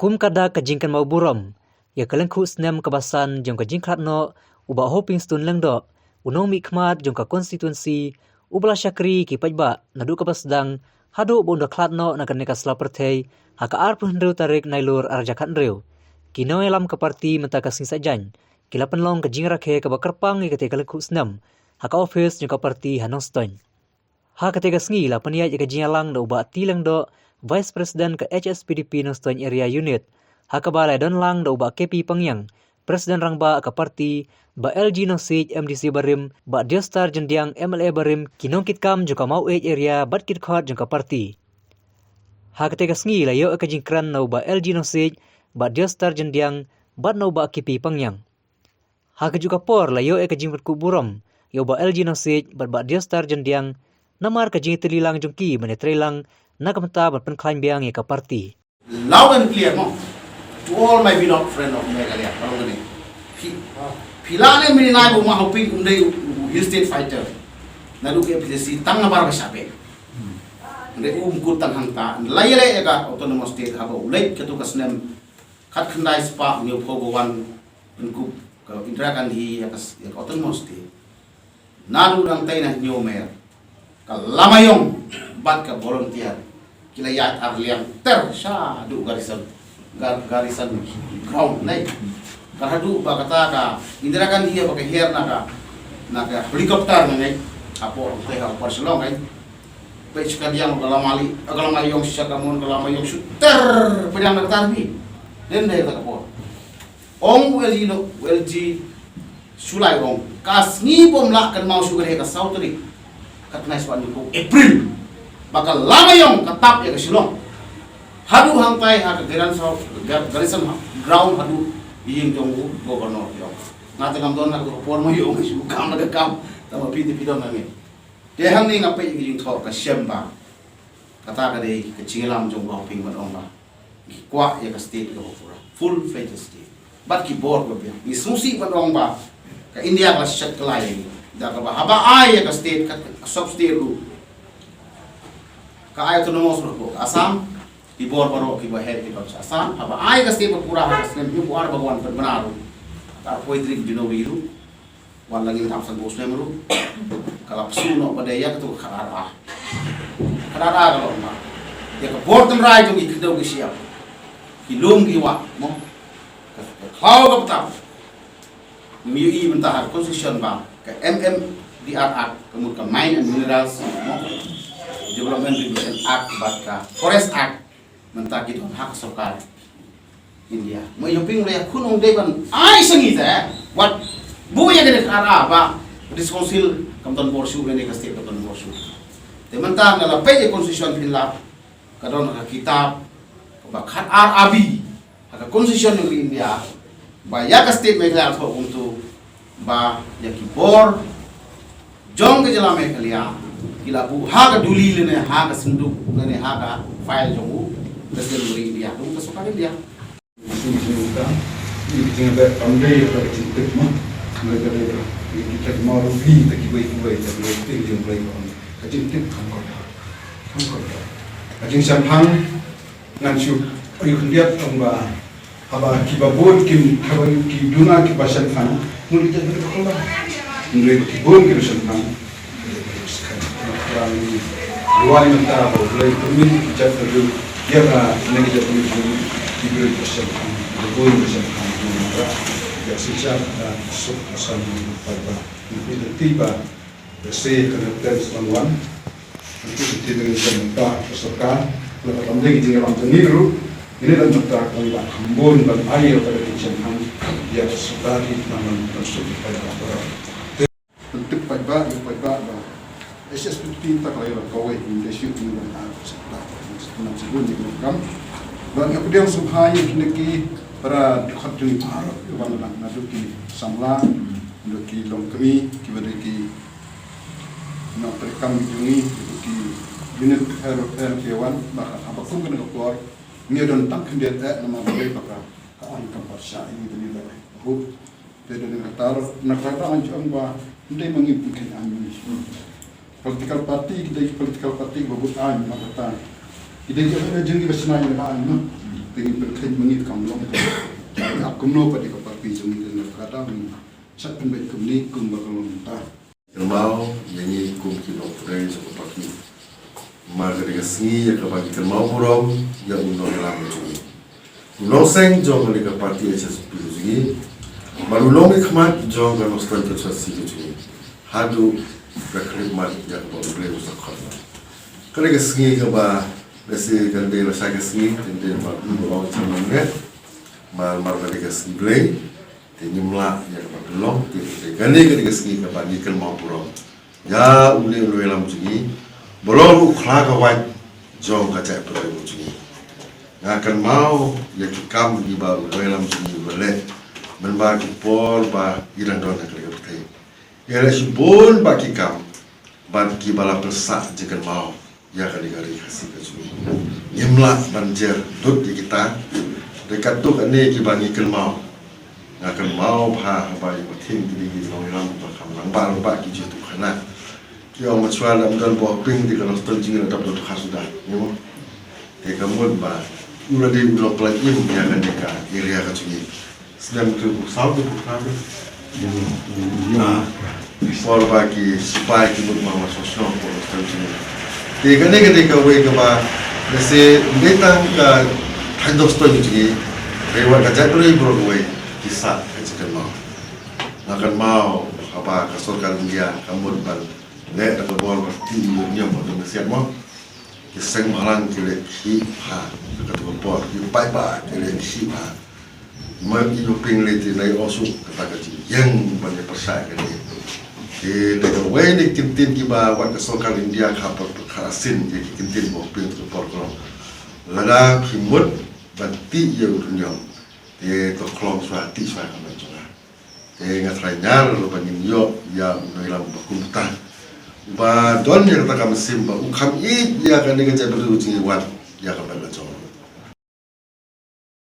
kum kada kajingkan mau buram. Ya kalengku snem kebasan jong kajing kratno uba hoping stun lengdo. Unong mikmat jong ka konstituensi ubala syakri ki pajba nadu kabasdang hadu bondo klatno na kaneka slapertei haka arpu hendru tarik nailur arjakan reu. Kino elam ke parti menta kasing sajan. Kila penlong kajing rakhe ka bakarpang ikate kalengku snem haka office jong ka parti hanong stoin. Ha katega sngi la paniat ya kajing alang do uba tilang do Vice President ke HSPDP Nostoin Area Unit, hakabalay don lang daw ba KP Pangyang, Presiden Rangba ke parti, ba LG Nosij MDC Barim, ba Diostar Jendiang MLA Barim, kinongkit kam juga mau area bat kit khot jengka parti. Hakatega sngi la yo kajingkran nau ba LG Nosij, ba Diostar Jendiang, bat nau ba KP Pangyang. Haka juga por la yo kajing kuburam, yo ba LG Nosij, ba Diostar Jendiang, namar kajing telilang jengki menetrelang, nakamta berpen klaim biang ya ke parti. Loud and clear, no? To all my beloved friend of Meghalaya, Parangani. Pilale mininay mo mahuping unday hill state fighter. Naluki PCC tanga para sabi. Unday umkut tang hangta. Layale ega autonomous state habo ulay katukas nem kat khandai spa niyo pogowan unkup ka Indira Gandhi ya autonomous state. Nalu nang tay na niyo mayor. Kalamayong bat ka volunteer kila yat arliang ter sya du garisan ground nai karadu ba kata ka Indira Gandhi ya pakai hair naka helikopter nai apo teh ha parselong ai pech kadiang galamayong sya kamun galamayong ter pedang tarbi den dai ta po ong LG sulai ong kasngi bom la kan mau sugar he ka sautri katnai swan ko April bakal lama yung katap ya kesilong hadu hangpai ha garisan ground hadu iying jonggu gobernur yung ngate kam don na ko por mo yung isu kam na kam tama piti pidon na ngi de hang ni ngapai iying tho ka syamba kata ka dei ke chingelam jonggu ping ma ba kwa ya ka state ko pura full fledged state bat ki bor ko bi isusi pa ba ka India ka shat klai da ka ba haba ai ya ka state ka sub state ru ka autonomous ro Assam ibor baro ki baher ki baksa Assam haba ai ka state pura ha sem yu war bhagwan par banaru ta poetrik dinoviru wan lagi tap sang bos memru kala psuno padaya to kharara kalo ma ya ka borton rai to ki kido ki siap ki lum ki wa mo ka khaw ka pata mi i bentar constitution ba ka MMDR Act kemudian ka Mine and Minerals mo Development Regulation Act baka Forest Act mentakit hak sokar India. Mo yung ping laya kunong deban ay sangi ta what buya gede kara ba diskonsil kamton borsu bene ka state kamton borsu. Te mentang na lapay constitution pinla kadon ka kitab ba khat RAB ka constitution ng India ba ya ka state Meghalaya to untuk ba ya kibor jong ke jala Meghalaya kila bu haga dulil ne haga sinduk ne haga file jomu presiden muri India dum kesukaan dia kita ini ber pandai ber cinta mah mereka kita mau rugi tak kibai tak boleh yang boleh on kacim tip kan kacim sampang ngan su ayu kendiat amba aba kibabot kim haba kiduna kibasan fan muli tak berkolah mulai kibon kibasan fan luai mentara boleh kami bicara dulu dia nak kita boleh diberi pesan boleh pesan menara ya sejak dan sok asal pada itu tiba bersih kereta selangwan itu tidak dengan peserta lepas kami di dalam teniru ini dan mentara kami hambun dan air pada kencang dia sekali namun masuk pada orang untuk pada SSPT tak layak kawai Indonesia ini dan sebenarnya sebelum dilakukan dan kemudian subhaya kini para khotri Arab yang mana naduki samla naduki longkemi kibadiki nak terekam jungi naduki unit kewan maka apapun kena keluar ni dan tak kendiat nama boleh maka kawan kampar syah ini dinilai hub dan kata nak kata anjang bah ini mengimpikan amin political party kita political party babut an maka kita jangan jengki bersenai dengan an tinggi berkait mengit kamlong aku no pada kapapi jumi dan kata sat penbaik kemni kum bakalong ta Kelmau nyanyi kum kilo pray sa kapaki. Magari kasni ya kapaki kelmau purom ya uno lam jungi. Uno seng jong ali kapati ya pilu jungi. Marulong ikmat jong kan ostan ke sasi jungi. Hadu berklip mat ya kapati usak khana. Kali kasni ka ba besi kan de rasa kasni tende ma uno chamangnya. Mar kali kasni play nyimla ya kapalong gani ke segi ke bagi kelmau purom ya uli lam jungi bolong ukhla ka wat jong ka cai pada jungi ngakan mau ya kam di ba lam jungi bole men ba ki por ba irang don ka le kai ya si bon ba ki kam ba ki bala persa jekan mau ya kali kali kasih ke jungi nyimla banjer dut di kita dekat tu kan ni ki bagi kelmau akan mau bah apa yang penting di dalam perkembangan baru pak kita tu karena kita macam dalam dalam bohping di kalau terjadi ada betul khasudah, ni mo. Kita mud bah, ulah di ulah pelajim yang akan mereka area kecil. Sedang tu saldo bukan. Soal bagi supaya kita mahu sosial kalau terjadi. Kita ni ketika we keba, nasi datang ke hendak terjadi, lewat kerja tu ibu we. Kisah kecil mau, akan mau apa kasurkan dia kamu ban lek tak bol berarti dia mau dengan siap mau kisah malang kile hipa kata bol hipa kile hipa mau itu pingleti nai osuk kata kecil yang banyak persai kali di dekat way ni kintin kiba wan kasurkan India kapal karasin jadi kintin mau ping tu bol kalau lada himut banti yang dunia ke kelong suati suai kami juga. Ngatanya lalu banyak yo ya mengilang berkumpul. Ba don yang kata kami simba ukam it ya kan dengan jabat ujung wan.